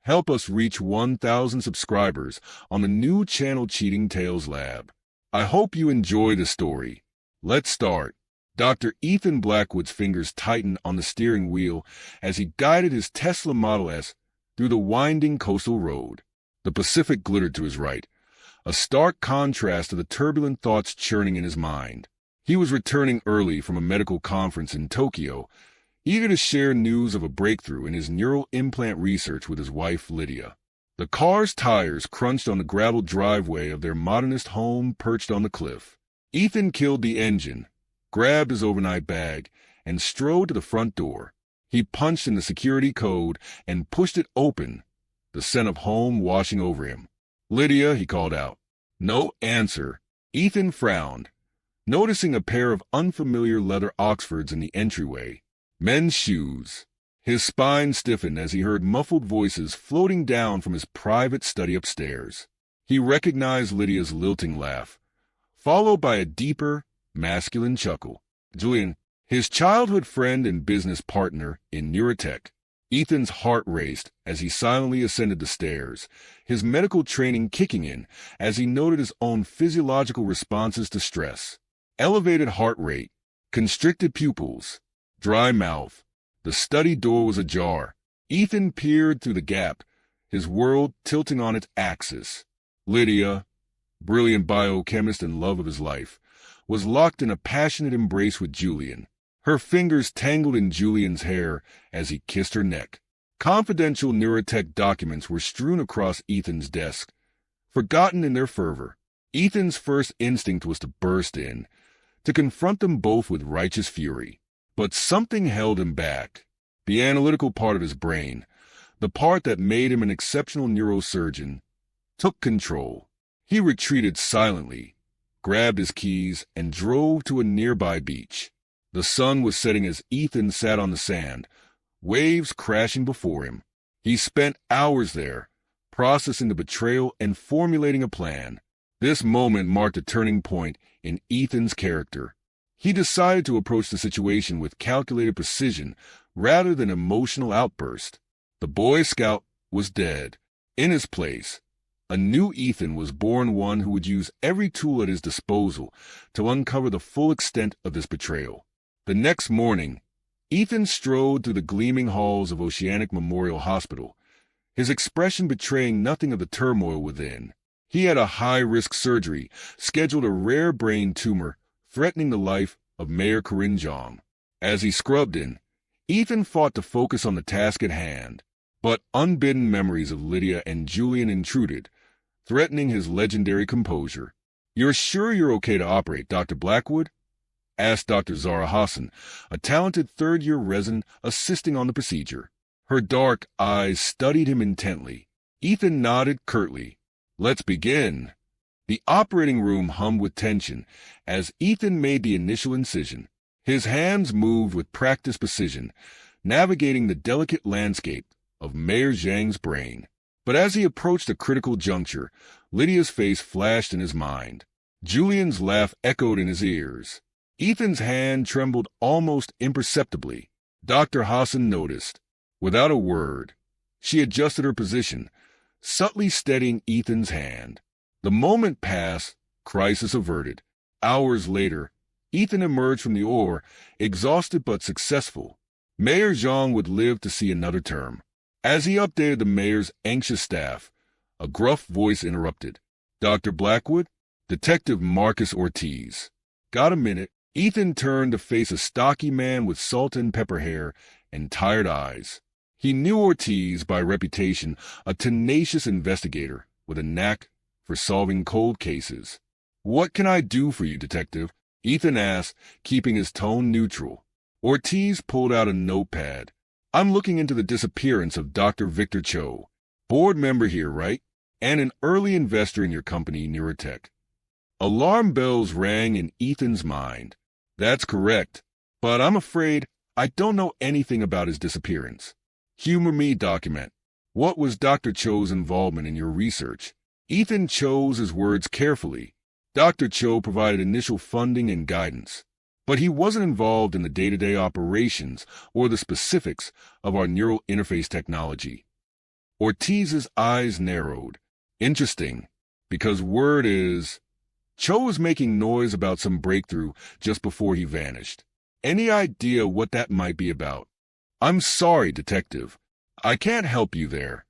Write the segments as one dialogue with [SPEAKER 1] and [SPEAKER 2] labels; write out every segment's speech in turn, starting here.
[SPEAKER 1] Help us reach 1,000 subscribers on the new channel Cheating Tales Lab. I hope you enjoy the story. Let's start. Dr. Ethan Blackwood's fingers tightened on the steering wheel as he guided his Tesla Model S through the winding coastal road. The Pacific glittered to his right, a stark contrast to the turbulent thoughts churning in his mind. He was returning early from a medical conference in Tokyo, eager to share news of a breakthrough in his neural implant research with his wife, Lydia. The car's tires crunched on the gravel driveway of their modernist home perched on the cliff. Ethan killed the engine, grabbed his overnight bag, and strode to the front door. He punched in the security code and pushed it open, the scent of home washing over him. "Lydia," he called out. No answer. Ethan frowned, noticing a pair of unfamiliar leather Oxfords in the entryway. Men's shoes. His spine stiffened as he heard muffled voices floating down from his private study upstairs. He recognized Lydia's lilting laugh, followed by a deeper, masculine chuckle. Julian, his childhood friend and business partner in neurotech. Ethan's heart raced as he silently ascended the stairs, his medical training kicking in as he noted his own physiological responses to stress. Elevated heart rate, constricted pupils, dry mouth. The study door was ajar. Ethan peered through the gap, his world tilting on its axis. Lydia, brilliant biochemist and love of his life, was locked in a passionate embrace with Julian. Her fingers tangled in Julian's hair as he kissed her neck. Confidential neurotech documents were strewn across Ethan's desk, forgotten in their fervor. Ethan's first instinct was to burst in, to confront them both with righteous fury. But something held him back. The analytical part of his brain, the part that made him an exceptional neurosurgeon, took control. He retreated silently, grabbed his keys, and drove to a nearby beach. The sun was setting as Ethan sat on the sand, waves crashing before him. He spent hours there, processing the betrayal and formulating a plan. This moment marked a turning point in Ethan's character. He decided to approach the situation with calculated precision rather than emotional outburst. The Boy Scout was dead. In his place, a new Ethan was born, one who would use every tool at his disposal to uncover the full extent of this betrayal. The next morning, Ethan strode through the gleaming halls of Oceanic Memorial Hospital, his expression betraying nothing of the turmoil within. He had a high-risk surgery, scheduled a rare brain tumor, threatening the life of Mayor Corinne Jong. As he scrubbed in, Ethan fought to focus on the task at hand, but unbidden memories of Lydia and Julian intruded, threatening his legendary composure. "You're sure you're okay to operate, Dr. Blackwood?" asked Dr. Zara Hassan, a talented third-year resident assisting on the procedure. Her dark eyes studied him intently. Ethan nodded curtly. "Let's begin." The operating room hummed with tension as Ethan made the initial incision. His hands moved with practiced precision, navigating the delicate landscape of Mayor Zhang's brain. But as he approached a critical juncture, Lydia's face flashed in his mind. Julian's laugh echoed in his ears. Ethan's hand trembled almost imperceptibly. Dr. Hassan noticed. Without a word, she adjusted her position, subtly steadying Ethan's hand. The moment passed, crisis averted. Hours later, Ethan emerged from the OR, exhausted but successful. Mayor Zhang would live to see another term. As he updated the mayor's anxious staff, a gruff voice interrupted. "Dr. Blackwood? Detective Marcus Ortiz." "Got a minute?" Ethan turned to face a stocky man with salt and pepper hair and tired eyes. He knew Ortiz by reputation, a tenacious investigator with a knack for solving cold cases. "What can I do for you, Detective?" Ethan asked, keeping his tone neutral. Ortiz pulled out a notepad. "I'm looking into the disappearance of Dr. Victor Cho. Board member here, right? And an early investor in your company, Neurotech." Alarm bells rang in Ethan's mind. "That's correct, but I'm afraid I don't know anything about his disappearance." "Humor me, document. What was Dr. Cho's involvement in your research?" Ethan chose his words carefully. Dr. Cho provided initial funding and guidance, but he wasn't involved in the day-to-day operations or the specifics of our neural interface technology. Ortiz's eyes narrowed. Interesting, because word is, Cho was making noise about some breakthrough just before he vanished. Any idea what that might be about? I'm sorry, Detective. I can't help you there.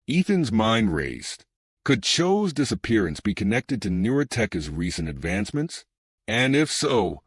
[SPEAKER 1] Ethan's mind raced. Could Cho's disappearance be connected to Neurotech's recent advancements? And if so,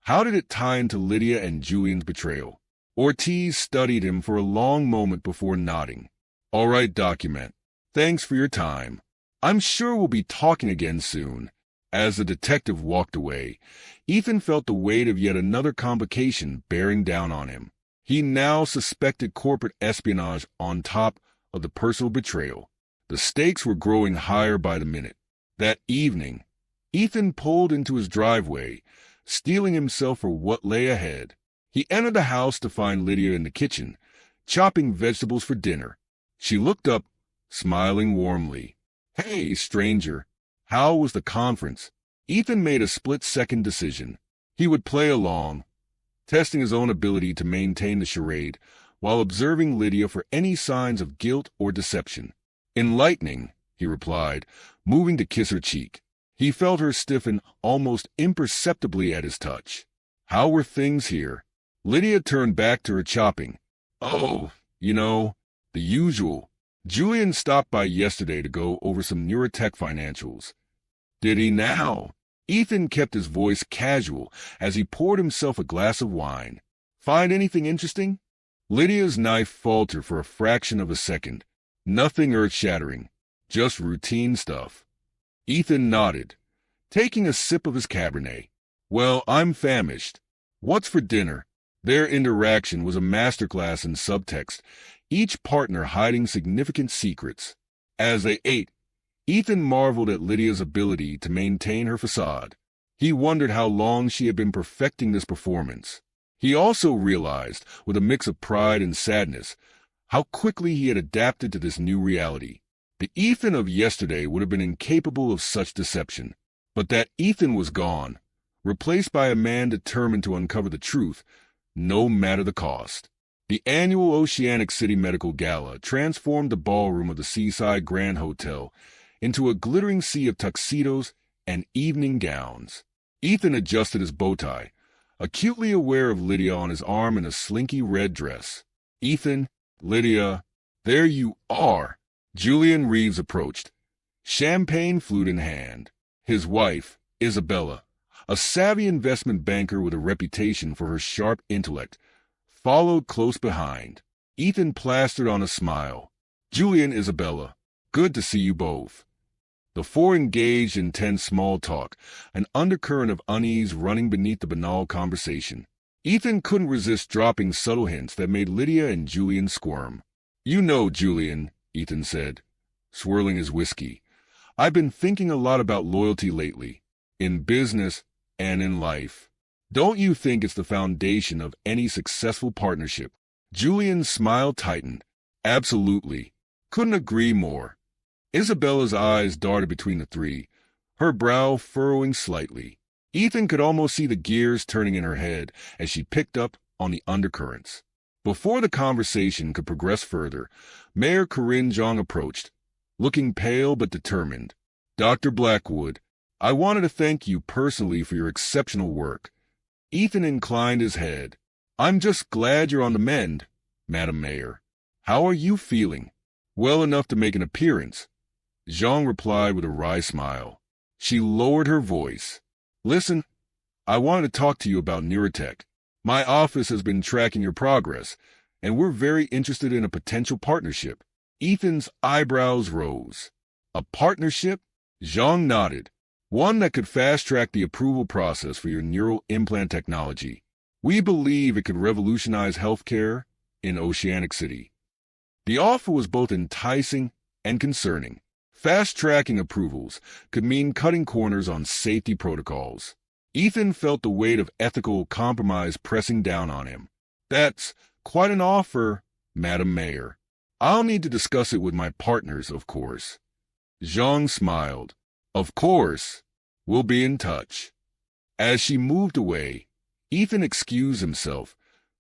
[SPEAKER 1] how did it tie into Lydia and Julian's betrayal? Ortiz studied him for a long moment before nodding. All right, document. Thanks for your time. I'm sure we'll be talking again soon. As the detective walked away, Ethan felt the weight of yet another complication bearing down on him. He now suspected corporate espionage on top of the personal betrayal. The stakes were growing higher by the minute. That evening, Ethan pulled into his driveway, steeling himself for what lay ahead. He entered the house to find Lydia in the kitchen, chopping vegetables for dinner. She looked up, smiling warmly. Hey, stranger. How was the conference? Ethan made a split-second decision. He would play along, testing his own ability to maintain the charade while observing Lydia for any signs of guilt or deception. Enlightening, he replied, moving to kiss her cheek. He felt her stiffen almost imperceptibly at his touch. How were things here? Lydia turned back to her chopping. Oh, the usual. Julian stopped by yesterday to go over some Neurotech financials. Did he now? Ethan kept his voice casual as he poured himself a glass of wine. Find anything interesting? Lydia's knife faltered for a fraction of a second. Nothing earth-shattering, just routine stuff. Ethan nodded, taking a sip of his Cabernet. Well, I'm famished. What's for dinner? Their interaction was a masterclass in subtext, each partner hiding significant secrets. As they ate, Ethan marveled at Lydia's ability to maintain her facade. He wondered how long she had been perfecting this performance. He also realized, with a mix of pride and sadness, how quickly he had adapted to this new reality. The Ethan of yesterday would have been incapable of such deception. But that Ethan was gone, replaced by a man determined to uncover the truth, no matter the cost. The annual Oceanic City Medical Gala transformed the ballroom of the Seaside Grand Hotel into a glittering sea of tuxedos and evening gowns. Ethan adjusted his bow tie, acutely aware of Lydia on his arm in a slinky red dress. Ethan, Lydia, there you are. Julian Reeves approached, champagne flute in hand. His wife, Isabella, a savvy investment banker with a reputation for her sharp intellect, followed close behind. Ethan plastered on a smile. Julian, Isabella, good to see you both. The four engaged in tense small talk, an undercurrent of unease running beneath the banal conversation. Ethan couldn't resist dropping subtle hints that made Lydia and Julian squirm. You know, Julian, Ethan said, swirling his whiskey, I've been thinking a lot about loyalty lately, in business and in life. Don't you think it's the foundation of any successful partnership? Julian's smile tightened. Absolutely. Couldn't agree more. Isabella's eyes darted between the three, her brow furrowing slightly. Ethan could almost see the gears turning in her head as she picked up on the undercurrents. Before the conversation could progress further, Mayor Corinne Zhang approached, looking pale but determined. Dr. Blackwood, I wanted to thank you personally for your exceptional work. Ethan inclined his head. I'm just glad you're on the mend, Madam Mayor. How are you feeling? Well enough to make an appearance, Zhang replied with a wry smile. She lowered her voice. Listen, I wanted to talk to you about Neurotech. My office has been tracking your progress, and we're very interested in a potential partnership. Ethan's eyebrows rose. A partnership? Zhang nodded. One that could fast-track the approval process for your neural implant technology. We believe it could revolutionize healthcare in Oceanic City. The offer was both enticing and concerning. Fast-tracking approvals could mean cutting corners on safety protocols. Ethan felt the weight of ethical compromise pressing down on him. That's quite an offer, Madam Mayor. I'll need to discuss it with my partners, of course. Zhang smiled. Of course. We'll be in touch. As she moved away, Ethan excused himself,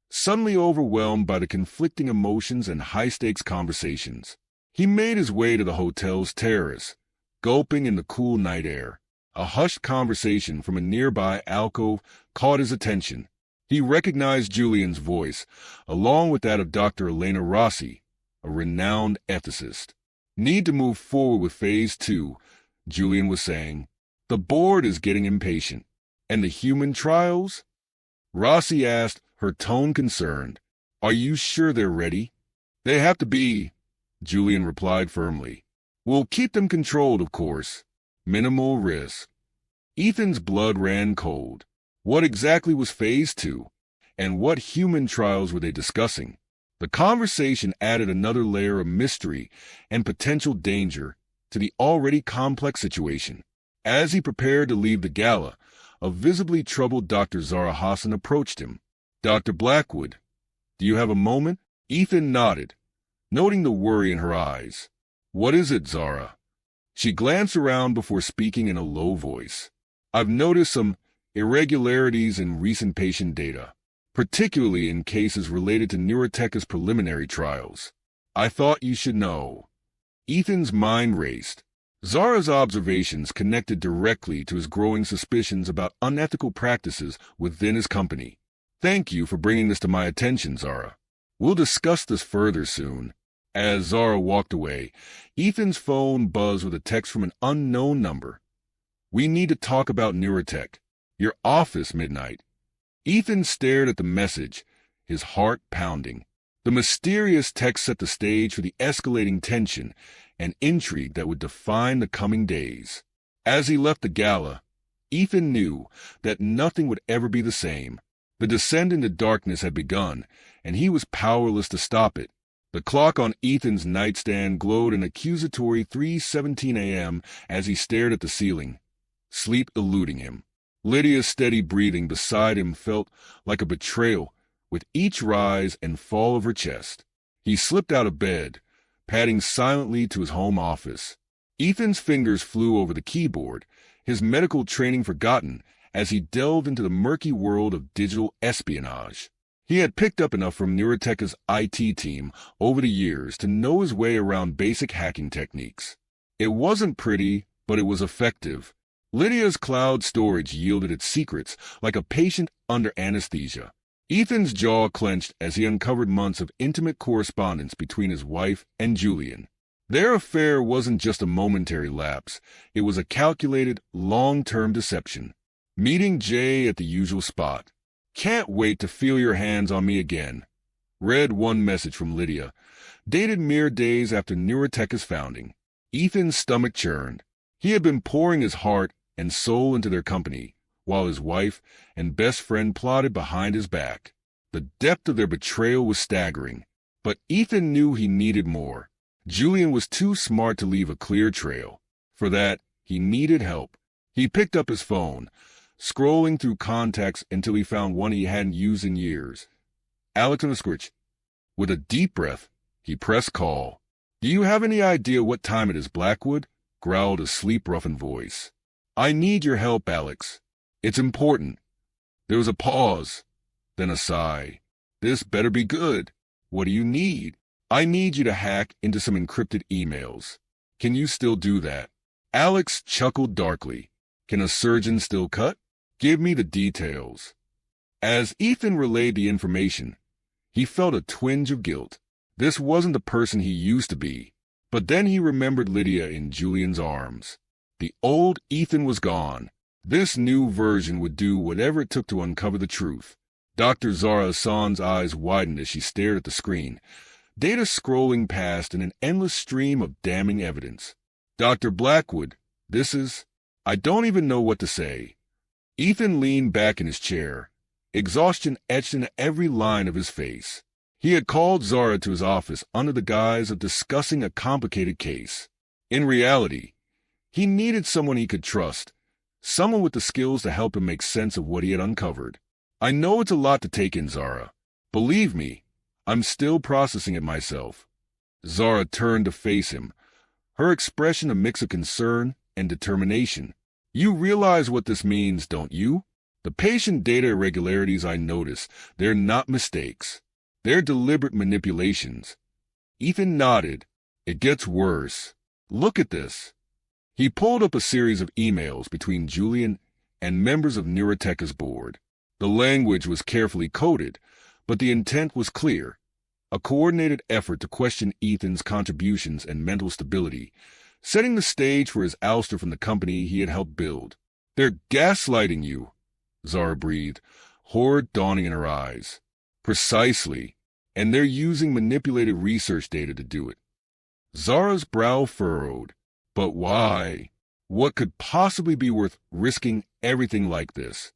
[SPEAKER 1] suddenly overwhelmed by the conflicting emotions and high-stakes conversations. He made his way to the hotel's terrace, gulping in the cool night air. A hushed conversation from a nearby alcove caught his attention. He recognized Julian's voice, along with that of Dr. Elena Rossi, a renowned ethicist. "Need to move forward with Phase 2, Julian was saying. "The board is getting impatient." "And the human trials?" Rossi asked, her tone concerned. "Are you sure they're ready?" "They have to be," Julian replied firmly. "We'll keep them controlled, of course. Minimal risk." Ethan's blood ran cold. What exactly was Phase 2? And what human trials were they discussing? The conversation added another layer of mystery and potential danger to the already complex situation. As he prepared to leave the gala, a visibly troubled Dr. Zara Hassan approached him. "Dr. Blackwood, do you have a moment?" Ethan nodded, noting the worry in her eyes. "What is it, Zara?" She glanced around before speaking in a low voice. "I've noticed some irregularities in recent patient data, particularly in cases related to Neurotech's preliminary trials. I thought you should know." Ethan's mind raced. Zara's observations connected directly to his growing suspicions about unethical practices within his company. "Thank you for bringing this to my attention, Zara. We'll discuss this further soon." As Zara walked away, Ethan's phone buzzed with a text from an unknown number. "We need to talk about Neurotech. Your office, midnight." Ethan stared at the message, his heart pounding. The mysterious text set the stage for the escalating tension and intrigue that would define the coming days. As he left the gala, Ethan knew that nothing would ever be the same. The descent into darkness had begun, and he was powerless to stop it. The clock on Ethan's nightstand glowed an accusatory 3:17 a.m. as he stared at the ceiling, sleep eluding him. Lydia's steady breathing beside him felt like a betrayal with each rise and fall of her chest. He slipped out of bed, padding silently to his home office. Ethan's fingers flew over the keyboard, his medical training forgotten as he delved into the murky world of digital espionage. He had picked up enough from Neurotech's IT team over the years to know his way around basic hacking techniques. It wasn't pretty, but it was effective. Lydia's cloud storage yielded its secrets like a patient under anesthesia. Ethan's jaw clenched as he uncovered months of intimate correspondence between his wife and Julian. Their affair wasn't just a momentary lapse. It was a calculated, long-term deception. "Meeting Jay at the usual spot. Can't wait to feel your hands on me again," read one message from Lydia, dated mere days after Neurotech's founding. Ethan's stomach churned. He had been pouring his heart and soul into their company, while his wife and best friend plotted behind his back. The depth of their betrayal was staggering, but Ethan knew he needed more. Julian was too smart to leave a clear trail. For that, he needed help. He picked up his phone, scrolling through contacts until he found one he hadn't used in years. Alex and a Scritch. With a deep breath, he pressed call. "Do you have any idea what time it is, Blackwood?" growled a sleep-roughened voice. "I need your help, Alex. It's important." There was a pause, then a sigh. "This better be good. What do you need?" "I need you to hack into some encrypted emails." "Can you still do that?" Alex chuckled darkly. "Can a surgeon still cut?" "Give me the details." As Ethan relayed the information, he felt a twinge of guilt. This wasn't the person he used to be. But then he remembered Lydia in Julian's arms. The old Ethan was gone. This new version would do whatever it took to uncover the truth. Dr. Zara Hassan's eyes widened as she stared at the screen, data scrolling past in an endless stream of damning evidence. "Dr. Blackwood, this is... I don't even know what to say." Ethan leaned back in his chair, exhaustion etched into every line of his face. He had called Zara to his office under the guise of discussing a complicated case. In reality, he needed someone he could trust, someone with the skills to help him make sense of what he had uncovered. "I know it's a lot to take in, Zara. Believe me, I'm still processing it myself." Zara turned to face him, her expression a mix of concern and determination. "You realize what this means, don't you? The patient data irregularities I notice, they're not mistakes. They're deliberate manipulations." Ethan nodded, It gets worse. Look at this. He pulled up a series of emails between Julian and members of Neuroteca's board. The language was carefully coded, but the intent was clear. A coordinated effort to question Ethan's contributions and mental stability, setting the stage for his ouster from the company he had helped build. "They're gaslighting you," Zara breathed, horror dawning in her eyes. "Precisely. And they're using manipulated research data to do it." Zara's brow furrowed. But why? What could possibly be worth risking everything like this?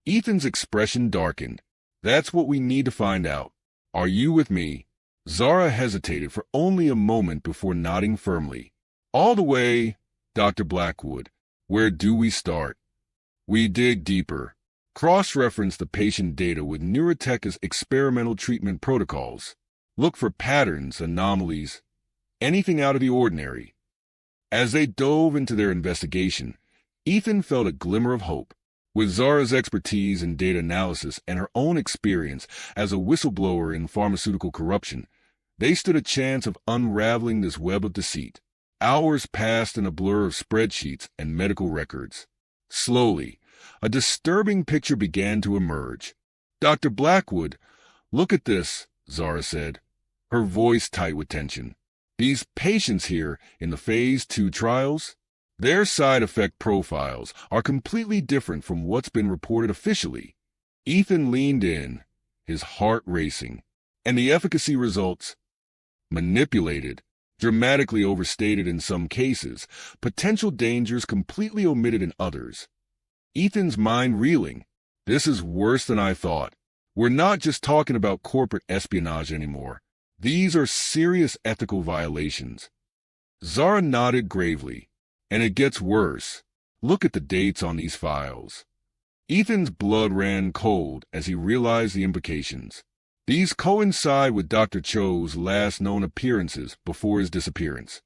[SPEAKER 1] Ethan's expression darkened. "That's what we need to find out. Are you with me?" Zara hesitated for only a moment before nodding firmly. "All the way, Dr. Blackwood. Where do we start?" "We dig deeper. Cross-reference the patient data with Neuroteca's experimental treatment protocols. Look for patterns, anomalies, anything out of the ordinary." As they dove into their investigation, Ethan felt a glimmer of hope. With Zara's expertise in data analysis and her own experience as a whistleblower in pharmaceutical corruption, they stood a chance of unraveling this web of deceit. Hours passed in a blur of spreadsheets and medical records. Slowly, a disturbing picture began to emerge. "Dr. Blackwood, look at this," Zara said, her voice tight with tension. "These patients here in the Phase 2 trials, their side effect profiles are completely different from what's been reported officially." Ethan leaned in, his heart racing. "And the efficacy results? Manipulated, dramatically overstated in some cases, potential dangers completely omitted in others." Ethan's mind reeling. "This is worse than I thought. We're not just talking about corporate espionage anymore. These are serious ethical violations." Zara nodded gravely. "And it gets worse. Look at the dates on these files." Ethan's blood ran cold as he realized the implications. These coincide with Dr. Cho's last known appearances before his disappearance.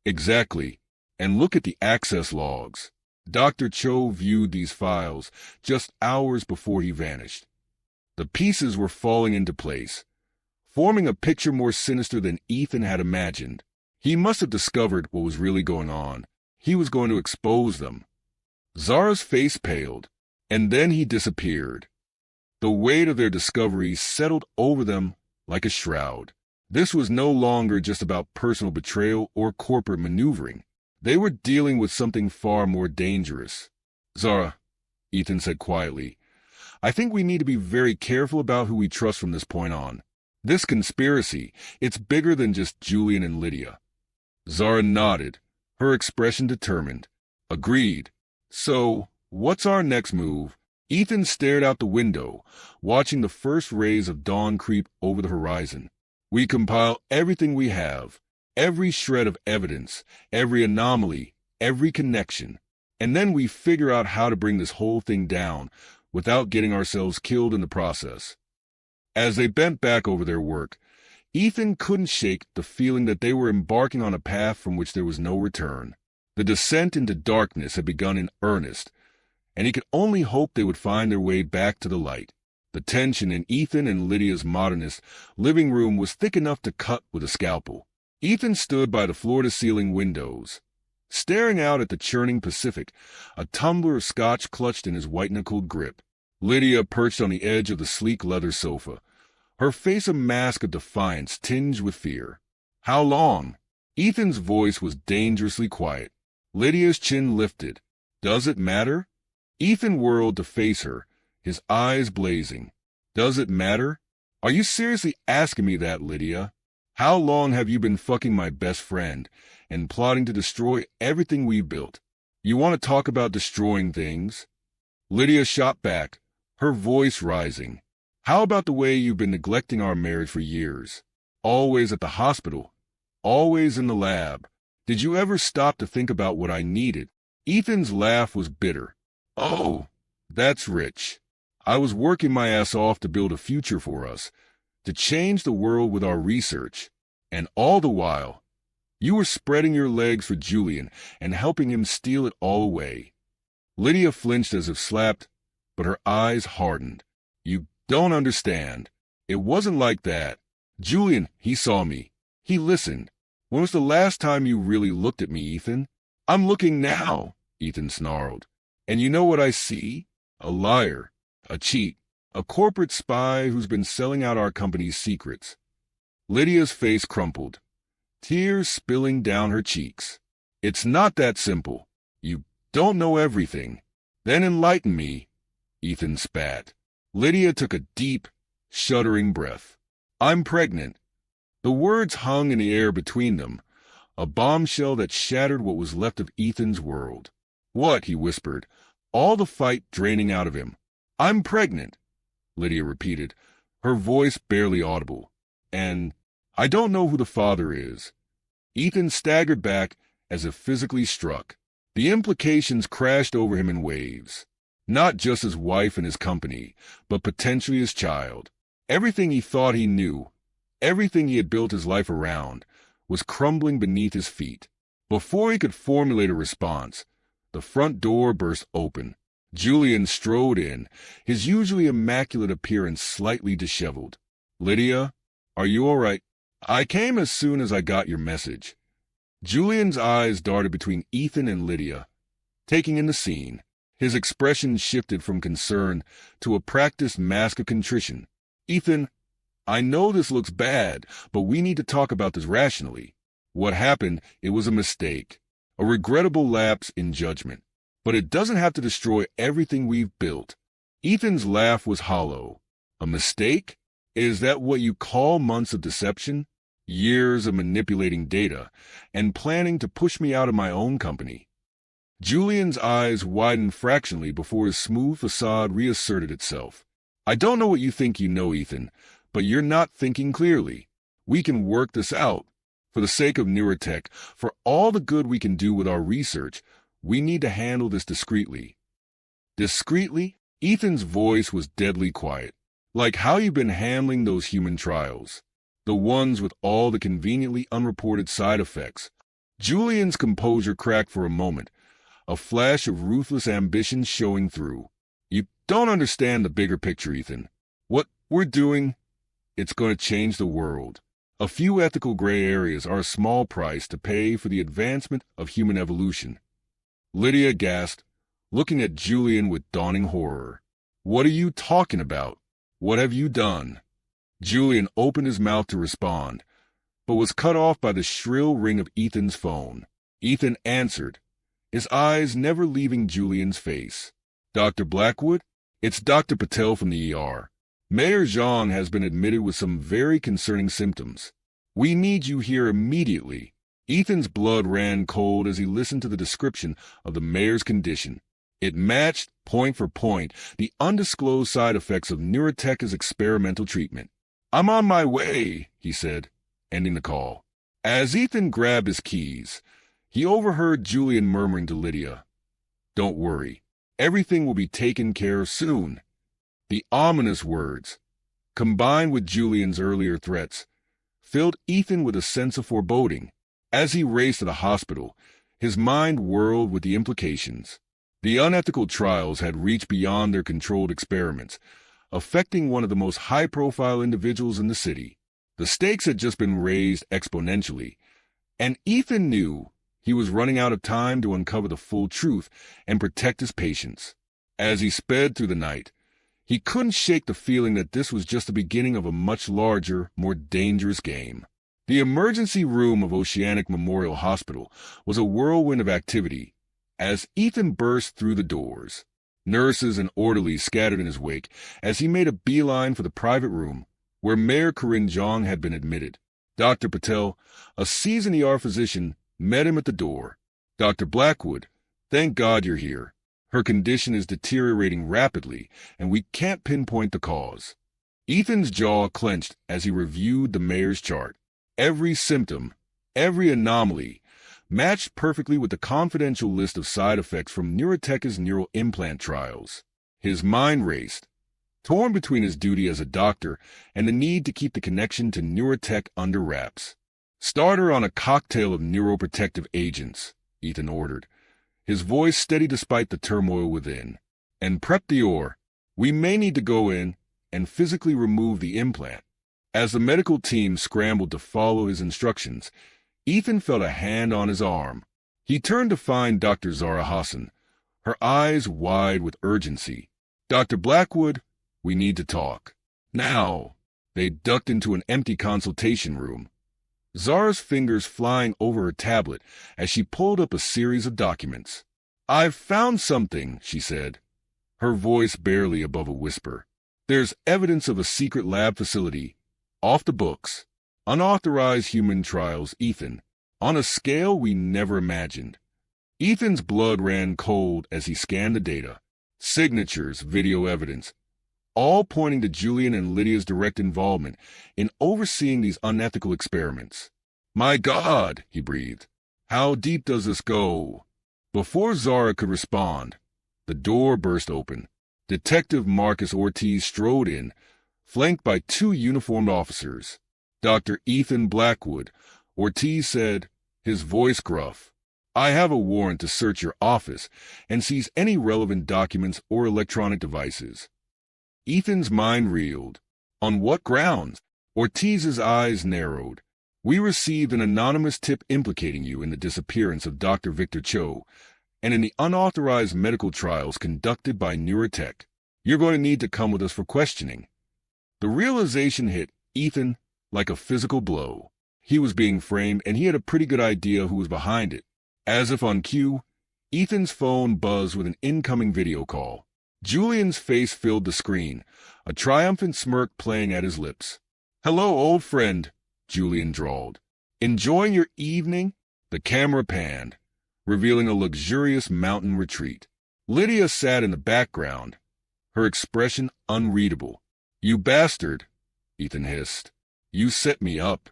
[SPEAKER 1] "Exactly. And look at the access logs. Dr. Cho viewed these files just hours before he vanished." The pieces were falling into place, forming a picture more sinister than Ethan had imagined. He must have discovered what was really going on. He was going to expose them. Zara's face paled, and then he disappeared. The weight of their discovery settled over them like a shroud. This was no longer just about personal betrayal or corporate maneuvering. They were dealing with something far more dangerous. "Zara," Ethan said quietly, "I think we need to be very careful about who we trust from this point on. This conspiracy, it's bigger than just Julian and Lydia." Zara nodded, her expression determined. "Agreed. So, what's our next move?" Ethan stared out the window, watching the first rays of dawn creep over the horizon. "We compile everything we have, every shred of evidence, every anomaly, every connection, and then we figure out how to bring this whole thing down without getting ourselves killed in the process." As they bent back over their work, Ethan couldn't shake the feeling that they were embarking on a path from which there was no return. The descent into darkness had begun in earnest, and he could only hope they would find their way back to the light. The tension in Ethan and Lydia's modernist living room was thick enough to cut with a scalpel. Ethan stood by the floor-to-ceiling windows, staring out at the churning Pacific, a tumbler of scotch clutched in his white-knuckled grip. Lydia perched on the edge of the sleek leather sofa, her face a mask of defiance tinged with fear. "How long?" Ethan's voice was dangerously quiet. Lydia's chin lifted. "Does it matter?" Ethan whirled to face her, his eyes blazing. "Does it matter? Are you seriously asking me that, Lydia? How long have you been fucking my best friend and plotting to destroy everything we built? You want to talk about destroying things?" Lydia shot back, her voice rising. "How about the way you've been neglecting our marriage for years? Always at the hospital, always in the lab. Did you ever stop to think about what I needed?" Ethan's laugh was bitter. "Oh, that's rich. I was working my ass off to build a future for us, to change the world with our research. And all the while, you were spreading your legs for Julian and helping him steal it all away." Lydia flinched as if slapped, but her eyes hardened. "You don't understand. It wasn't like that. Julian, he saw me. He listened. When was the last time you really looked at me, Ethan? I'm looking now, Ethan snarled. And you know what I see? A liar, a cheat, a corporate spy who's been selling out our company's secrets. Lydia's face crumpled, tears spilling down her cheeks. It's not that simple. You don't know everything. Then enlighten me, Ethan spat. Lydia took a deep, shuddering breath. I'm pregnant. The words hung in the air between them, a bombshell that shattered what was left of Ethan's world. What? He whispered, all the fight draining out of him. I'm pregnant, Lydia repeated, her voice barely audible. And I don't know who the father is. Ethan staggered back as if physically struck. The implications crashed over him in waves. Not just his wife and his company, but potentially his child. Everything he thought he knew, everything he had built his life around, was crumbling beneath his feet. Before he could formulate a response, the front door burst open. Julian strode in, his usually immaculate appearance slightly disheveled. Lydia, are you all right? I came as soon as I got your message. Julian's eyes darted between Ethan and Lydia, taking in the scene. His expression shifted from concern to a practiced mask of contrition. Ethan, I know this looks bad, but we need to talk about this rationally. What happened, it was a mistake, a regrettable lapse in judgment. But it doesn't have to destroy everything we've built. Ethan's laugh was hollow. A mistake? Is that what you call months of deception? Years of manipulating data and planning to push me out of my own company? Julian's eyes widened fractionally before his smooth facade reasserted itself. I don't know what you think you know, Ethan, but you're not thinking clearly. We can work this out. For the sake of Neurotech, for all the good we can do with our research, we need to handle this discreetly. Discreetly? Ethan's voice was deadly quiet. Like how you've been handling those human trials. The ones with all the conveniently unreported side effects. Julian's composure cracked for a moment, a flash of ruthless ambition showing through. You don't understand the bigger picture, Ethan. What we're doing, it's going to change the world. A few ethical gray areas are a small price to pay for the advancement of human evolution. Lydia gasped, looking at Julian with dawning horror. What are you talking about? What have you done? Julian opened his mouth to respond, but was cut off by the shrill ring of Ethan's phone. Ethan answered, his eyes never leaving Julian's face. Dr. Blackwood? It's Dr. Patel from the ER. Mayor Zhang has been admitted with some very concerning symptoms. We need you here immediately. Ethan's blood ran cold as he listened to the description of the mayor's condition. It matched, point for point, the undisclosed side effects of Neurotech's experimental treatment. I'm on my way, he said, ending the call. As Ethan grabbed his keys, he overheard Julian murmuring to Lydia, Don't worry, everything will be taken care of soon. The ominous words, combined with Julian's earlier threats, filled Ethan with a sense of foreboding. As he raced to the hospital, his mind whirled with the implications. The unethical trials had reached beyond their controlled experiments, affecting one of the most high-profile individuals in the city. The stakes had just been raised exponentially, and Ethan knew he was running out of time to uncover the full truth and protect his patients. As he sped through the night, he couldn't shake the feeling that this was just the beginning of a much larger, more dangerous game. The emergency room of Oceanic Memorial Hospital was a whirlwind of activity. As Ethan burst through the doors, nurses and orderlies scattered in his wake as he made a beeline for the private room where Mayor Corinne Zhang had been admitted. Dr. Patel, a seasoned ER physician, met him at the door. Dr. Blackwood, thank God you're here. Her condition is deteriorating rapidly, and we can't pinpoint the cause. Ethan's jaw clenched as he reviewed the mayor's chart. Every symptom, every anomaly, matched perfectly with the confidential list of side effects from Neurotech's neural implant trials. His mind raced, torn between his duty as a doctor and the need to keep the connection to Neurotech under wraps. Start her on a cocktail of neuroprotective agents, Ethan ordered, his voice steady despite the turmoil within. And prep the ore. We may need to go in and physically remove the implant. As the medical team scrambled to follow his instructions, Ethan felt a hand on his arm. He turned to find Dr. Zara Hassan, her eyes wide with urgency. "Dr. Blackwood, we need to talk. Now." They ducked into an empty consultation room, Zara's fingers flying over her tablet as she pulled up a series of documents. "I've found something," she said, her voice barely above a whisper. "There's evidence of a secret lab facility, off the books. Unauthorized human trials, Ethan, on a scale we never imagined." Ethan's blood ran cold as he scanned the data. Signatures, video evidence, all pointing to Julian and Lydia's direct involvement in overseeing these unethical experiments. "My God," he breathed. "How deep does this go?" Before Zara could respond, the door burst open. Detective Marcus Ortiz strode in, flanked by two uniformed officers. "Dr. Ethan Blackwood," Ortiz said, his voice gruff. "I have a warrant to search your office and seize any relevant documents or electronic devices." Ethan's mind reeled. "On what grounds?" Ortiz's eyes narrowed. "We received an anonymous tip implicating you in the disappearance of Dr. Victor Cho and in the unauthorized medical trials conducted by Neurotech. You're going to need to come with us for questioning." The realization hit Ethan like a physical blow. He was being framed, and he had a pretty good idea who was behind it. As if on cue, Ethan's phone buzzed with an incoming video call. Julian's face filled the screen, a triumphant smirk playing at his lips. "Hello, old friend," Julian drawled. "Enjoying your evening?" The camera panned, revealing a luxurious mountain retreat. Lydia sat in the background, her expression unreadable. "You bastard," Ethan hissed. "You set me up."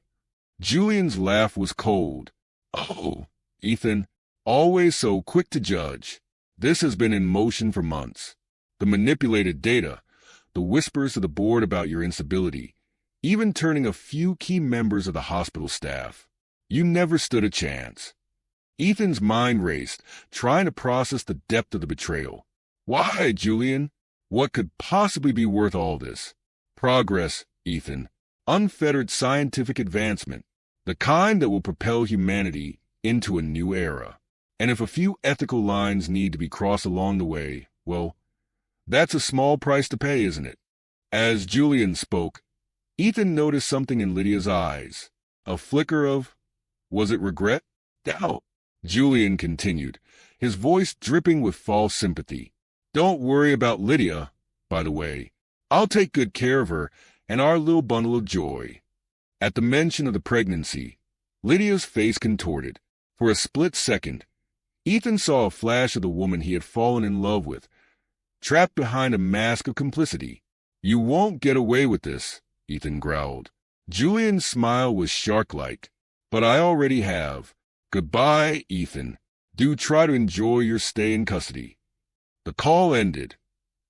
[SPEAKER 1] Julian's laugh was cold. "Oh, Ethan, always so quick to judge. This has been in motion for months. The manipulated data, the whispers to the board about your instability, even turning a few key members of the hospital staff. You never stood a chance." Ethan's mind raced, trying to process the depth of the betrayal. "Why, Julian? What could possibly be worth all this?" "Progress, Ethan. Unfettered scientific advancement. The kind that will propel humanity into a new era. And if a few ethical lines need to be crossed along the way, well, that's a small price to pay, isn't it?" As Julian spoke, Ethan noticed something in Lydia's eyes. A flicker of, was it regret? Doubt. Julian continued, his voice dripping with false sympathy. "Don't worry about Lydia, by the way. I'll take good care of her and our little bundle of joy." At the mention of the pregnancy, Lydia's face contorted. For a split second, Ethan saw a flash of the woman he had fallen in love with, trapped behind a mask of complicity. "You won't get away with this," Ethan growled. Julian's smile was shark-like. "But I already have. Goodbye, Ethan. Do try to enjoy your stay in custody." The call ended,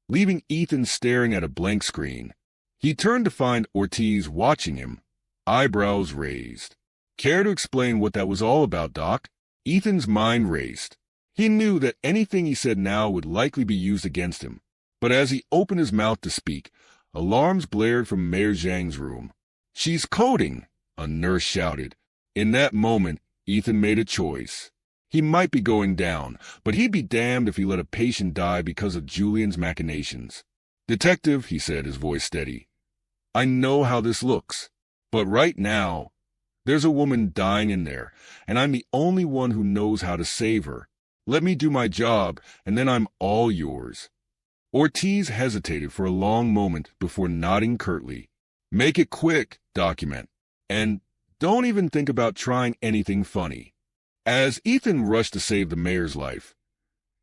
[SPEAKER 1] leaving Ethan staring at a blank screen. He turned to find Ortiz watching him, eyebrows raised. "Care to explain what that was all about, Doc?" Ethan's mind raced. He knew that anything he said now would likely be used against him. But as he opened his mouth to speak, alarms blared from Mayor Zhang's room. "She's coding," a nurse shouted. In that moment, Ethan made a choice. He might be going down, but he'd be damned if he let a patient die because of Julian's machinations. "Detective," he said, his voice steady, "I know how this looks, but right now, there's a woman dying in there, and I'm the only one who knows how to save her. Let me do my job, and then I'm all yours." Ortiz hesitated for a long moment before nodding curtly. "Make it quick, document, and don't even think about trying anything funny." As Ethan rushed to save the mayor's life,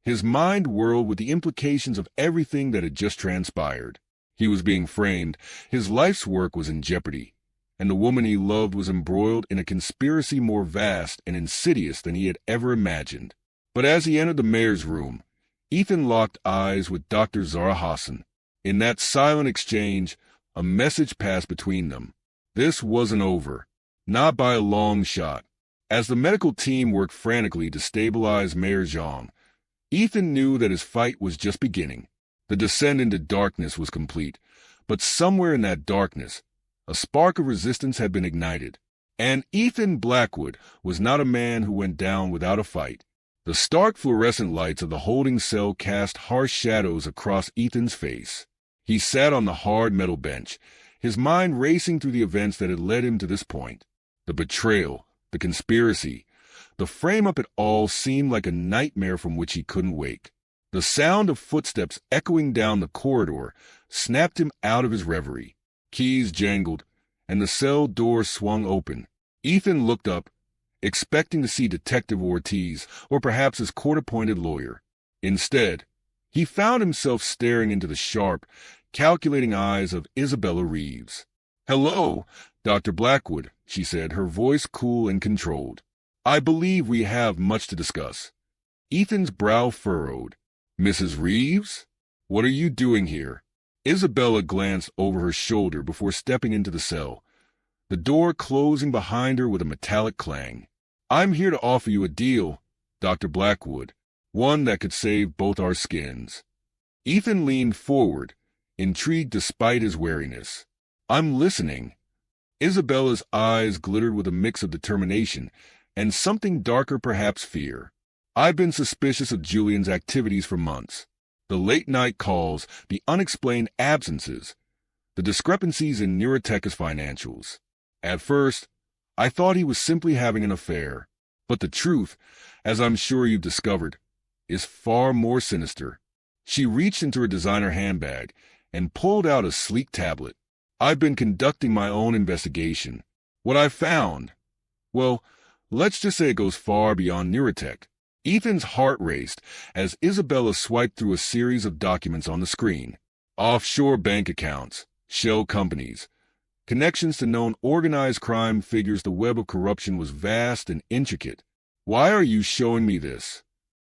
[SPEAKER 1] his mind whirled with the implications of everything that had just transpired. He was being framed, his life's work was in jeopardy, and the woman he loved was embroiled in a conspiracy more vast and insidious than he had ever imagined. But as he entered the mayor's room, Ethan locked eyes with Dr. Zara Hassan. In that silent exchange, a message passed between them. This wasn't over, not by a long shot. As the medical team worked frantically to stabilize Mayor Zhang, Ethan knew that his fight was just beginning. The descent into darkness was complete, but somewhere in that darkness, a spark of resistance had been ignited. And Ethan Blackwood was not a man who went down without a fight. The stark fluorescent lights of the holding cell cast harsh shadows across Ethan's face. He sat on the hard metal bench, his mind racing through the events that had led him to this point. The betrayal, the conspiracy, the frame-up it all seemed like a nightmare from which he couldn't wake. The sound of footsteps echoing down the corridor snapped him out of his reverie. Keys jangled, and the cell door swung open. Ethan looked up, expecting to see Detective Ortiz or perhaps his court-appointed lawyer. Instead, he found himself staring into the sharp, calculating eyes of Isabella Reeves. "Hello, Dr. Blackwood," she said, her voice cool and controlled. "I believe we have much to discuss." Ethan's brow furrowed. "Mrs. Reeves? What are you doing here?" Isabella glanced over her shoulder before stepping into the cell, the door closing behind her with a metallic clang. "I'm here to offer you a deal, Dr. Blackwood, one that could save both our skins." Ethan leaned forward, intrigued despite his wariness. "I'm listening." Isabella's eyes glittered with a mix of determination and something darker, perhaps fear. "I've been suspicious of Julian's activities for months. The late-night calls, the unexplained absences, the discrepancies in Neurotech's financials. At first, I thought he was simply having an affair. But the truth, as I'm sure you've discovered, is far more sinister." She reached into her designer handbag and pulled out a sleek tablet. "I've been conducting my own investigation. What I've found, well, let's just say it goes far beyond Neurotech." Ethan's heart raced as Isabella swiped through a series of documents on the screen. Offshore bank accounts, shell companies, connections to known organized crime figures. The web of corruption was vast and intricate. "Why are you showing me this?"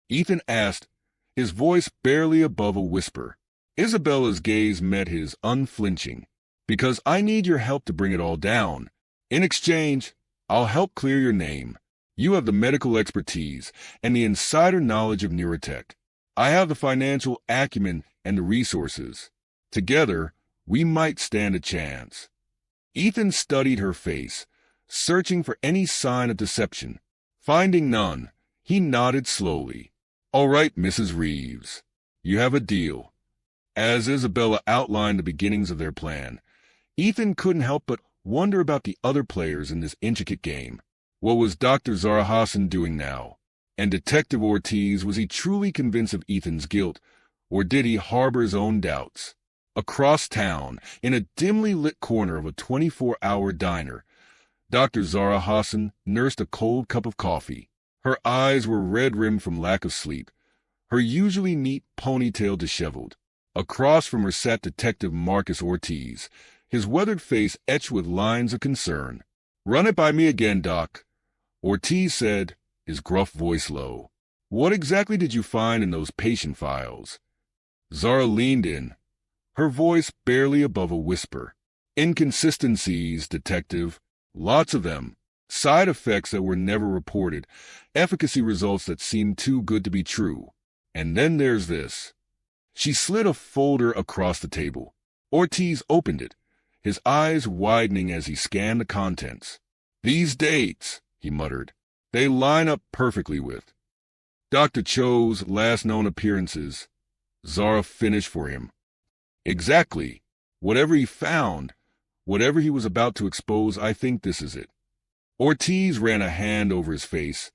[SPEAKER 1] Ethan asked, his voice barely above a whisper. Isabella's gaze met his, unflinching. "Because I need your help to bring it all down. In exchange, I'll help clear your name. You have the medical expertise and the insider knowledge of Neurotech. I have the financial acumen and the resources. Together, we might stand a chance." Ethan studied her face, searching for any sign of deception. Finding none, he nodded slowly. "All right, Mrs. Reeves, you have a deal." As Isabella outlined the beginnings of their plan, Ethan couldn't help but wonder about the other players in this intricate game. What was Dr. Zara Hassan doing now? And Detective Ortiz, was he truly convinced of Ethan's guilt, or did he harbor his own doubts? Across town, in a dimly lit corner of a 24-hour diner, Dr. Zara Hassan nursed a cold cup of coffee. Her eyes were red-rimmed from lack of sleep, her usually neat ponytail disheveled. Across from her sat Detective Marcus Ortiz, his weathered face etched with lines of concern. "Run it by me again, Doc," Ortiz said, his gruff voice low. "What exactly did you find in those patient files?" Zara leaned in, her voice barely above a whisper. "Inconsistencies, Detective. Lots of them. Side effects that were never reported. Efficacy results that seem too good to be true. And then there's this." She slid a folder across the table. Ortiz opened it, his eyes widening as he scanned the contents. "These dates," he muttered, "they line up perfectly with Dr. Cho's last known appearances." Zara finished for him. "Exactly. Whatever he found, whatever he was about to expose, I think this is it." Ortiz ran a hand over his face,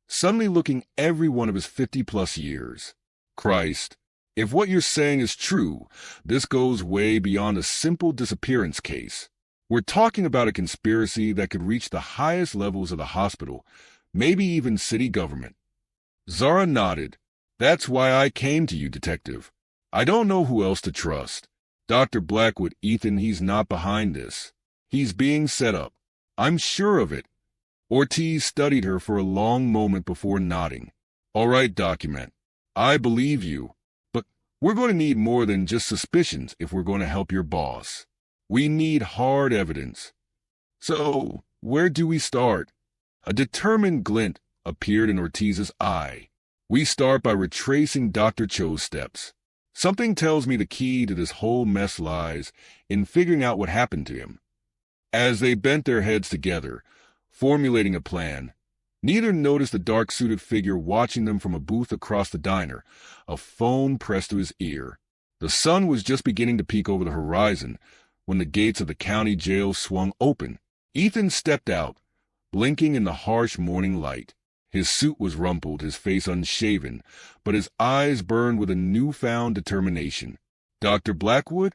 [SPEAKER 1] suddenly looking every one of his 50-plus years. "Christ, if what you're saying is true, this goes way beyond a simple disappearance case. We're talking about a conspiracy that could reach the highest levels of the hospital, maybe even city government." Zara nodded. "That's why I came to you, Detective. I don't know who else to trust. Dr. Blackwood, Ethan, he's not behind this. He's being set up. I'm sure of it." Ortiz studied her for a long moment before nodding. "All right, document. I believe you. But we're going to need more than just suspicions if we're going to help your boss. We need hard evidence. So, where do we start?" A determined glint appeared in Ortiz's eye. "We start by retracing Dr. Cho's steps. Something tells me the key to this whole mess lies in figuring out what happened to him." As they bent their heads together, formulating a plan. Neither noticed the dark-suited figure watching them from a booth across the diner, a phone pressed to his ear. The sun was just beginning to peek over the horizon when the gates of the county jail swung open. Ethan stepped out, blinking in the harsh morning light. His suit was rumpled, his face unshaven, but his eyes burned with a newfound determination. "Dr. Blackwood?"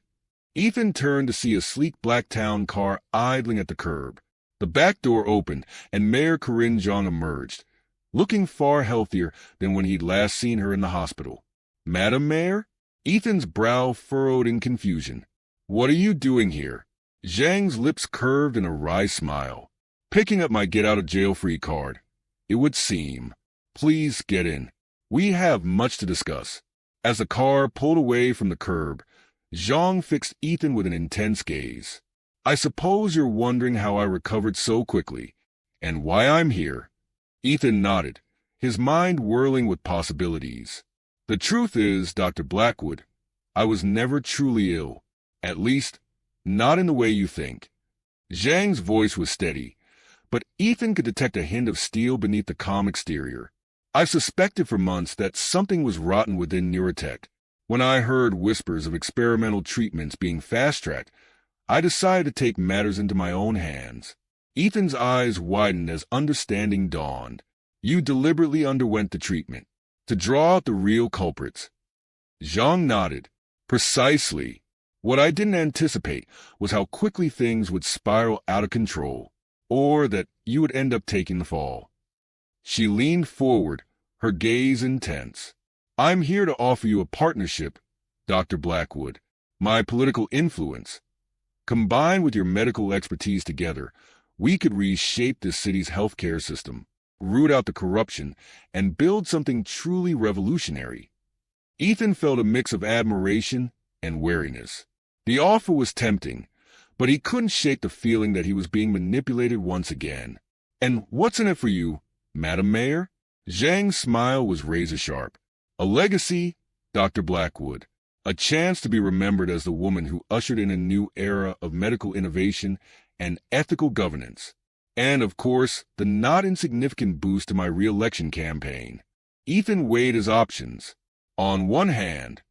[SPEAKER 1] Ethan turned to see a sleek black town car idling at the curb. The back door opened, and Mayor Corinne Zhang emerged, looking far healthier than when he'd last seen her in the hospital. "Madam Mayor?" Ethan's brow furrowed in confusion. "What are you doing here?" Zhang's lips curved in a wry smile. "Picking up my get-out-of-jail-free card. It would seem. Please get in. We have much to discuss." As the car pulled away from the curb, Zhang fixed Ethan with an intense gaze. "I suppose you're wondering how I recovered so quickly, and why I'm here." Ethan nodded, his mind whirling with possibilities. "The truth is, Dr. Blackwood, I was never truly ill. At least, not in the way you think." Zhang's voice was steady, but Ethan could detect a hint of steel beneath the calm exterior. "I've suspected for months that something was rotten within Neurotech. When I heard whispers of experimental treatments being fast-tracked, I decided to take matters into my own hands." Ethan's eyes widened as understanding dawned. "You deliberately underwent the treatment to draw out the real culprits." Zhang nodded. "Precisely. What I didn't anticipate was how quickly things would spiral out of control, or that you would end up taking the fall." She leaned forward, her gaze intense. "I'm here to offer you a partnership, Dr. Blackwood. My political influence, combined with your medical expertise together, we could reshape this city's healthcare system, root out the corruption, and build something truly revolutionary." Ethan felt a mix of admiration and wariness. The offer was tempting, but he couldn't shake the feeling that he was being manipulated once again. "And what's in it for you, Madam Mayor?" Zhang's smile was razor-sharp. "A legacy, Dr. Blackwood. A chance to be remembered as the woman who ushered in a new era of medical innovation and ethical governance. And, of course, the not insignificant boost to my re-election campaign." Ethan weighed his options. On one hand,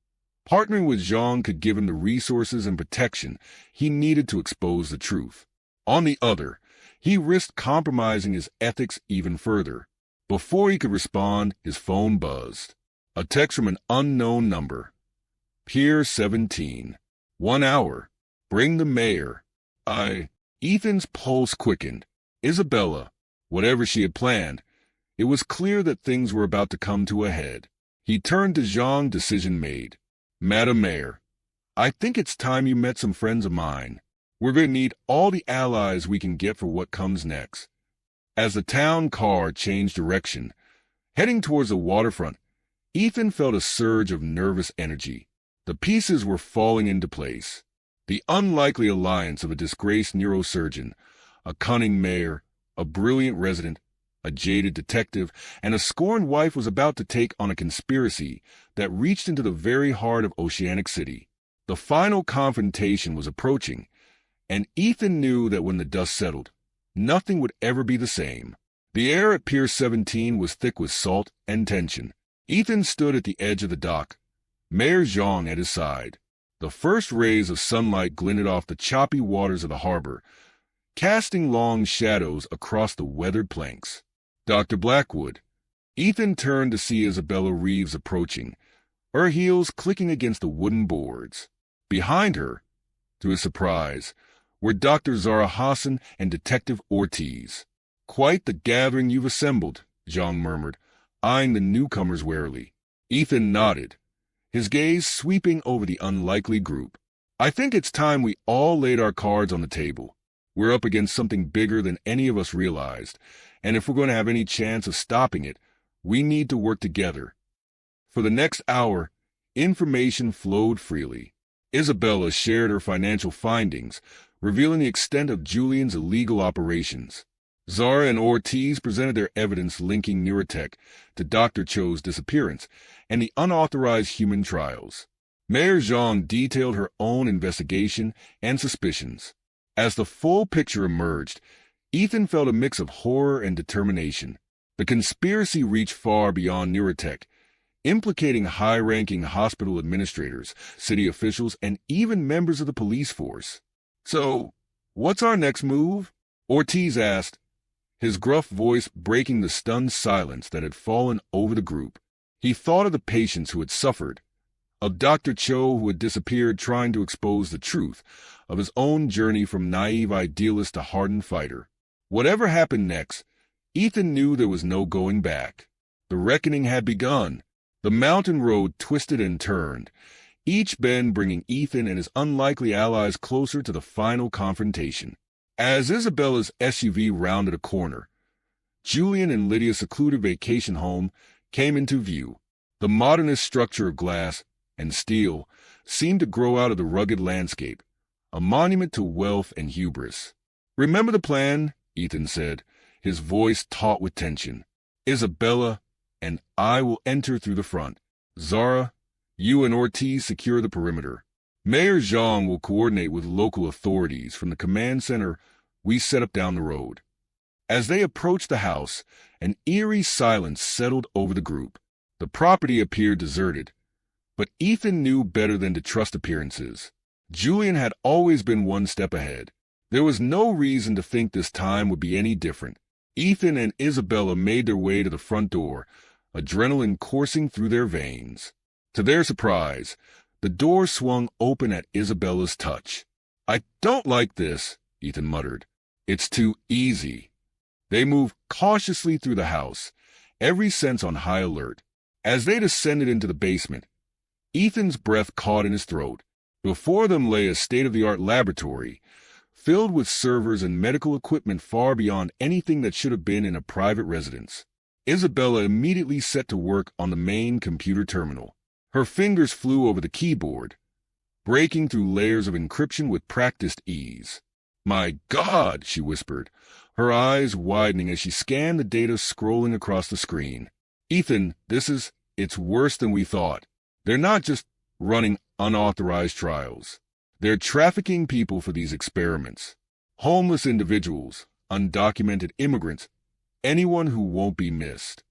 [SPEAKER 1] partnering with Zhang could give him the resources and protection he needed to expose the truth. On the other, he risked compromising his ethics even further. Before he could respond, his phone buzzed. A text from an unknown number. "Pier 17. 1 hour. Bring the mayor." Ethan's pulse quickened. Isabella, whatever she had planned, it was clear that things were about to come to a head. He turned to Zhang, decision made. "Madam Mayor, I think it's time you met some friends of mine. We're going to need all the allies we can get for what comes next." As the town car changed direction, heading towards the waterfront, Ethan felt a surge of nervous energy. The pieces were falling into place. The unlikely alliance of a disgraced neurosurgeon, a cunning mayor, a brilliant resident, a jaded detective, and a scorned wife was about to take on a conspiracy that reached into the very heart of Oceanic City. The final confrontation was approaching, and Ethan knew that when the dust settled, nothing would ever be the same. The air at Pier 17 was thick with salt and tension. Ethan stood at the edge of the dock, Mayor Zhang at his side. The first rays of sunlight glinted off the choppy waters of the harbor, casting long shadows across the weathered planks. "Dr. Blackwood." Ethan turned to see Isabella Reeves approaching, her heels clicking against the wooden boards. Behind her, to his surprise, were Dr. Zara Hassan and Detective Ortiz. "Quite the gathering you've assembled," Zhang murmured, eyeing the newcomers warily. Ethan nodded, his gaze sweeping over the unlikely group. "I think it's time we all laid our cards on the table. We're up against something bigger than any of us realized, and if we're going to have any chance of stopping it, we need to work together." For the next hour, information flowed freely. Isabella shared her financial findings, revealing the extent of Julian's illegal operations. Zara and Ortiz presented their evidence linking Neurotech to Dr. Cho's disappearance and the unauthorized human trials. Mayor Zhang detailed her own investigation and suspicions. As the full picture emerged, Ethan felt a mix of horror and determination. The conspiracy reached far beyond Neurotech, implicating high-ranking hospital administrators, city officials, and even members of the police force. "So, what's our next move?" Ortiz asked, his gruff voice breaking the stunned silence that had fallen over the group. He thought of the patients who had suffered, of Dr. Cho who had disappeared trying to expose the truth, of his own journey from naive idealist to hardened fighter. Whatever happened next, Ethan knew there was no going back. The reckoning had begun. The mountain road twisted and turned, each bend bringing Ethan and his unlikely allies closer to the final confrontation. As Isabella's SUV rounded a corner, Julian and Lydia's secluded vacation home came into view. The modernist structure of glass and steel seemed to grow out of the rugged landscape, a monument to wealth and hubris. "Remember the plan?" Ethan said, his voice taut with tension. "Isabella and I will enter through the front. Zara, you and Ortiz secure the perimeter. Mayor Zhang will coordinate with local authorities from the command center we set up down the road." As they approached the house, an eerie silence settled over the group. The property appeared deserted, but Ethan knew better than to trust appearances. Julian had always been one step ahead. There was no reason to think this time would be any different. Ethan and Isabella made their way to the front door, adrenaline coursing through their veins. To their surprise, the door swung open at Isabella's touch. "I don't like this," Ethan muttered. "It's too easy." They moved cautiously through the house, every sense on high alert. As they descended into the basement, Ethan's breath caught in his throat. Before them lay a state-of-the-art laboratory, filled with servers and medical equipment far beyond anything that should have been in a private residence. Isabella immediately set to work on the main computer terminal. Her fingers flew over the keyboard, breaking through layers of encryption with practiced ease. "My God," she whispered, her eyes widening as she scanned the data scrolling across the screen. "Ethan, it's worse than we thought. They're not just running unauthorized trials. They're trafficking people for these experiments. Homeless individuals, undocumented immigrants, anyone who won't be missed."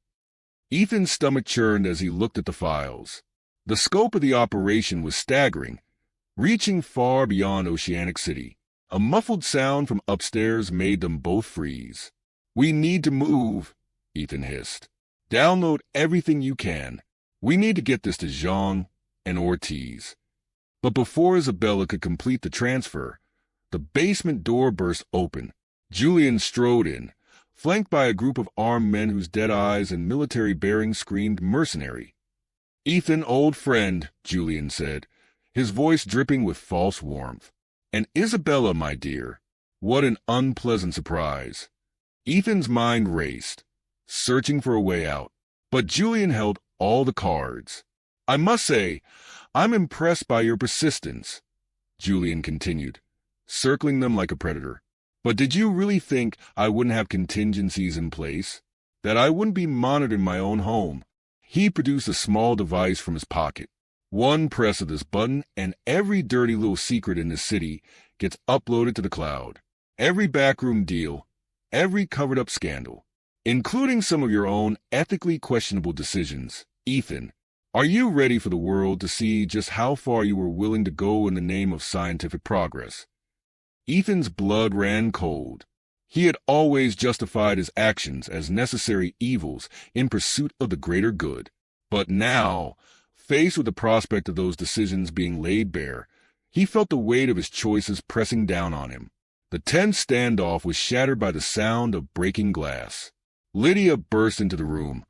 [SPEAKER 1] Ethan's stomach churned as he looked at the files. The scope of the operation was staggering, reaching far beyond Oceanic City. A muffled sound from upstairs made them both freeze. "We need to move," Ethan hissed. "Download everything you can. We need to get this to Zhang and Ortiz." But before Isabella could complete the transfer, the basement door burst open. Julian strode in, flanked by a group of armed men whose dead eyes and military bearings screamed mercenary. "Ethan, old friend," Julian said, his voice dripping with false warmth. "And Isabella, my dear, what an unpleasant surprise." Ethan's mind raced, searching for a way out, but Julian held all the cards. "I must say, I'm impressed by your persistence," Julian continued, circling them like a predator. "But did you really think I wouldn't have contingencies in place? That I wouldn't be monitored in my own home?" He produced a small device from his pocket. "One press of this button and every dirty little secret in this city gets uploaded to the cloud. Every backroom deal, every covered-up scandal, including some of your own ethically questionable decisions. Ethan, are you ready for the world to see just how far you were willing to go in the name of scientific progress?" Ethan's blood ran cold. He had always justified his actions as necessary evils in pursuit of the greater good. But now, faced with the prospect of those decisions being laid bare, he felt the weight of his choices pressing down on him. The tense standoff was shattered by the sound of breaking glass. Lydia burst into the room,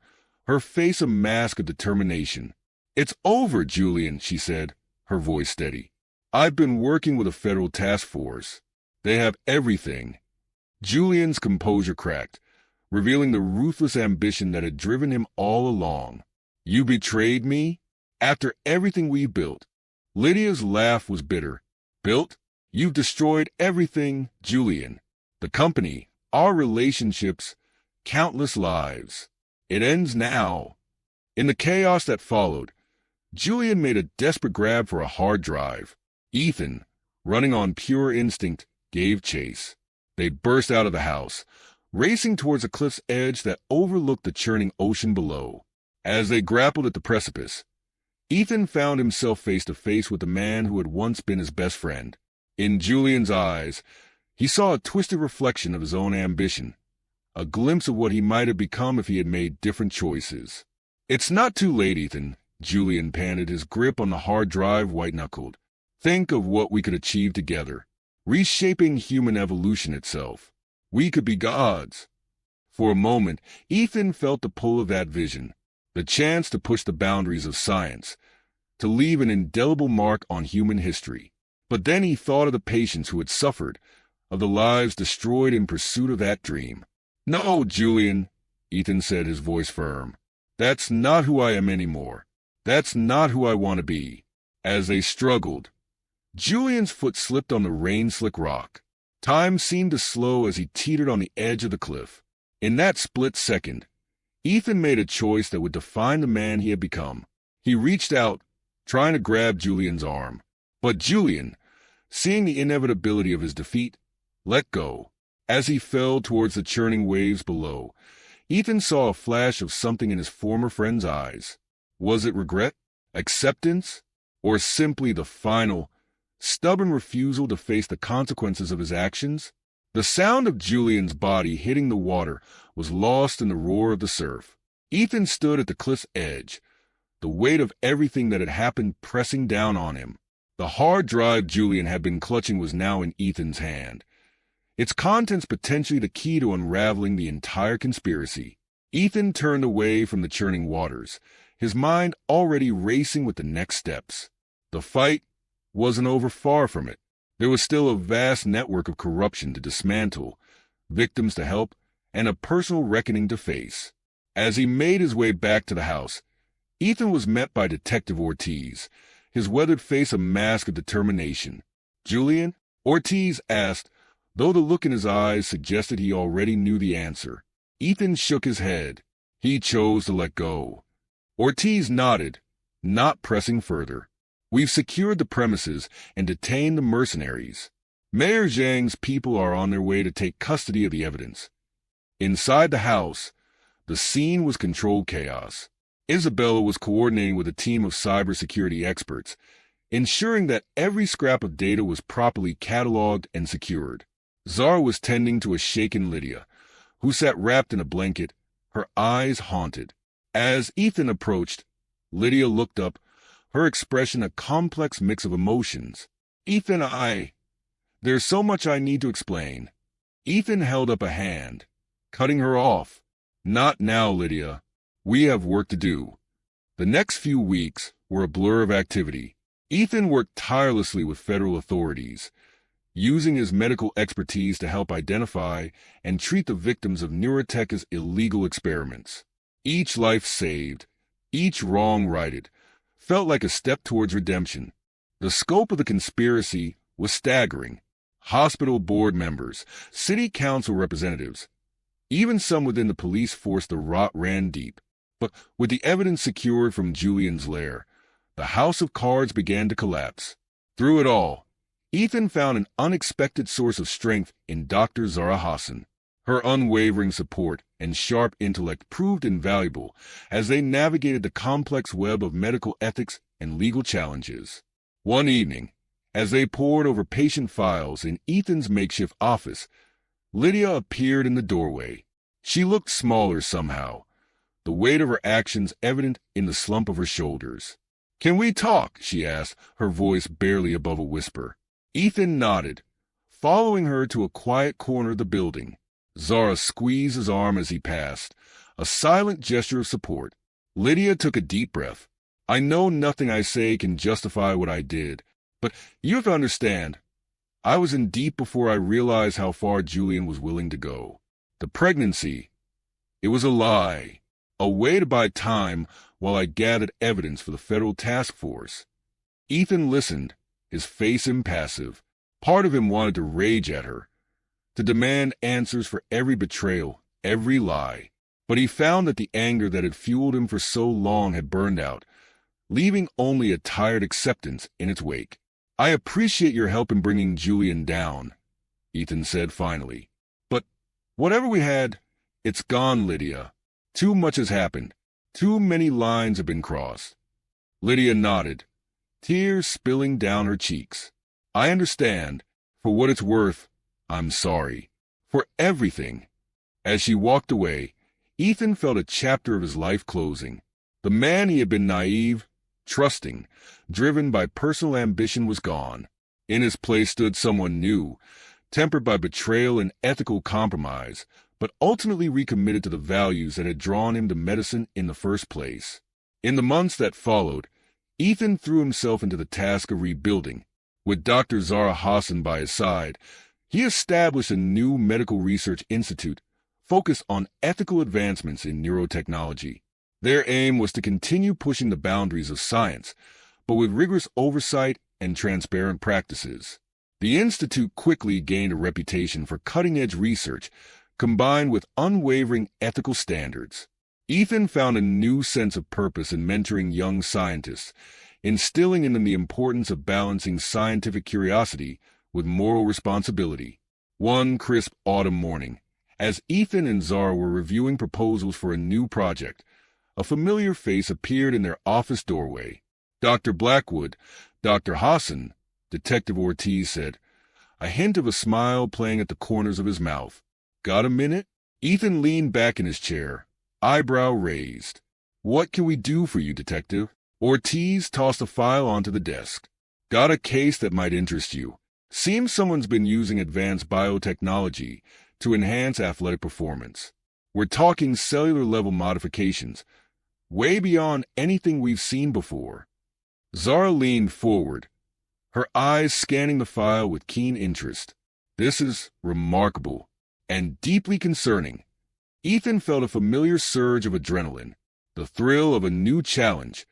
[SPEAKER 1] her face a mask of determination. "It's over, Julian," she said, her voice steady. "I've been working with a federal task force. They have everything." Julian's composure cracked, revealing the ruthless ambition that had driven him all along. "You betrayed me? After everything we built?" Lydia's laugh was bitter. "Built? You've destroyed everything, Julian. The company, our relationships, countless lives. It ends now." In the chaos that followed, Julian made a desperate grab for a hard drive. Ethan, running on pure instinct, gave chase. They burst out of the house, racing towards a cliff's edge that overlooked the churning ocean below. As they grappled at the precipice, Ethan found himself face to face with the man who had once been his best friend. In Julian's eyes, he saw a twisted reflection of his own ambition, a glimpse of what he might have become if he had made different choices. "It's not too late, Ethan," Julian panted, his grip on the hard drive white-knuckled. "Think of what we could achieve together, reshaping human evolution itself. We could be gods." For a moment, Ethan felt the pull of that vision, the chance to push the boundaries of science, to leave an indelible mark on human history. But then he thought of the patients who had suffered, of the lives destroyed in pursuit of that dream. "No, Julian," Ethan said, his voice firm. "That's not who I am anymore. That's not who I want to be." As they struggled, Julian's foot slipped on the rain-slick rock. Time seemed to slow as he teetered on the edge of the cliff. In that split second, Ethan made a choice that would define the man he had become. He reached out, trying to grab Julian's arm. But Julian, seeing the inevitability of his defeat, let go. As he fell towards the churning waves below, Ethan saw a flash of something in his former friend's eyes. Was it regret, acceptance, or simply the final, stubborn refusal to face the consequences of his actions? The sound of Julian's body hitting the water was lost in the roar of the surf. Ethan stood at the cliff's edge, the weight of everything that had happened pressing down on him. The hard drive Julian had been clutching was now in Ethan's hand, its contents potentially the key to unraveling the entire conspiracy. Ethan turned away from the churning waters, his mind already racing with the next steps. The fight wasn't over, far from it. There was still a vast network of corruption to dismantle, victims to help, and a personal reckoning to face. As he made his way back to the house, Ethan was met by Detective Ortiz, his weathered face a mask of determination. "Julian?" Ortiz asked, though the look in his eyes suggested he already knew the answer. Ethan shook his head. He chose to let go. Ortiz nodded, not pressing further. "We've secured the premises and detained the mercenaries. Mayor Zhang's people are on their way to take custody of the evidence." Inside the house, the scene was controlled chaos. Isabella was coordinating with a team of cybersecurity experts, ensuring that every scrap of data was properly cataloged and secured. Zara was tending to a shaken Lydia, who sat wrapped in a blanket, her eyes haunted. As Ethan approached, Lydia looked up, her expression a complex mix of emotions. "Ethan, there's so much I need to explain." Ethan held up a hand, cutting her off. "Not now, Lydia. We have work to do." The next few weeks were a blur of activity. Ethan worked tirelessly with federal authorities, using his medical expertise to help identify and treat the victims of Neurotech's illegal experiments. Each life saved, each wrong righted, felt like a step towards redemption. The scope of the conspiracy was staggering. Hospital board members, city council representatives, even some within the police force, the rot ran deep. But with the evidence secured from Julian's lair, the house of cards began to collapse. Through it all, Ethan found an unexpected source of strength in Dr. Zara Hassan. Her unwavering support and sharp intellect proved invaluable as they navigated the complex web of medical ethics and legal challenges. One evening, as they pored over patient files in Ethan's makeshift office, Lydia appeared in the doorway. She looked smaller somehow, the weight of her actions evident in the slump of her shoulders. "Can we talk?" she asked, her voice barely above a whisper. Ethan nodded, following her to a quiet corner of the building. Zara squeezed his arm as he passed, a silent gesture of support. Lydia took a deep breath. "I know nothing I say can justify what I did, but you have to understand, I was in deep before I realized how far Julian was willing to go. The pregnancy, it was a lie, a way to buy time while I gathered evidence for the federal task force." Ethan listened, his face impassive. Part of him wanted to rage at her, to demand answers for every betrayal, every lie. But he found that the anger that had fueled him for so long had burned out, leaving only a tired acceptance in its wake. "I appreciate your help in bringing Julian down," Ethan said finally. Whatever we had, it's gone, Lydia. Too much has happened. Too many lines have been crossed. Lydia nodded, tears spilling down her cheeks. I understand. For what it's worth, I'm sorry. For everything. As she walked away, Ethan felt a chapter of his life closing. The man he had been naive, trusting, driven by personal ambition was gone. In his place stood someone new, tempered by betrayal and ethical compromise, but ultimately recommitted to the values that had drawn him to medicine in the first place. In the months that followed, Ethan threw himself into the task of rebuilding. With Dr. Zara Hassan by his side, he established a new medical research institute focused on ethical advancements in neurotechnology. Their aim was to continue pushing the boundaries of science, but with rigorous oversight and transparent practices. The institute quickly gained a reputation for cutting-edge research combined with unwavering ethical standards. Ethan found a new sense of purpose in mentoring young scientists, instilling in them the importance of balancing scientific curiosity with moral responsibility. One crisp autumn morning, as Ethan and Zara were reviewing proposals for a new project, a familiar face appeared in their office doorway. Dr. Blackwood, Dr. Hassan, Detective Ortiz said, a hint of a smile playing at the corners of his mouth. Got a minute? Ethan leaned back in his chair, eyebrow raised. What can we do for you, Detective? Ortiz tossed a file onto the desk. Got a case that might interest you. Seems someone's been using advanced biotechnology to enhance athletic performance. We're talking cellular-level modifications, way beyond anything we've seen before. Zara leaned forward, her eyes scanning the file with keen interest. This is remarkable and deeply concerning. Ethan felt a familiar surge of adrenaline, the thrill of a new challenge,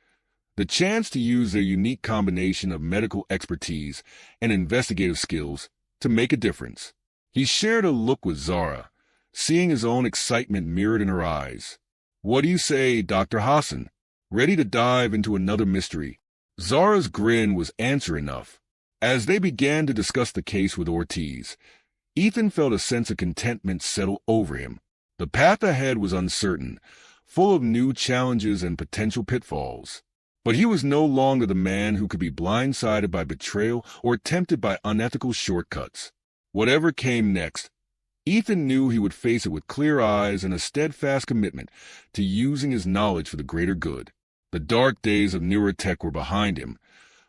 [SPEAKER 1] the chance to use their unique combination of medical expertise and investigative skills to make a difference. He shared a look with Zara, seeing his own excitement mirrored in her eyes. What do you say, Dr. Hassan? Ready to dive into another mystery? Zara's grin was answer enough. As they began to discuss the case with Ortiz, Ethan felt a sense of contentment settle over him. The path ahead was uncertain, full of new challenges and potential pitfalls. But he was no longer the man who could be blindsided by betrayal or tempted by unethical shortcuts. Whatever came next, Ethan knew he would face it with clear eyes and a steadfast commitment to using his knowledge for the greater good. The dark days of neurotech were behind him,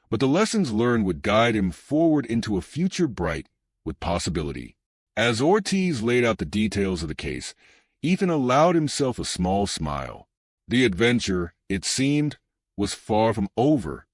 [SPEAKER 1] but the lessons learned would guide him forward into a future bright with possibility. As Ortiz laid out the details of the case, Ethan allowed himself a small smile. The adventure, it seemed, was far from over.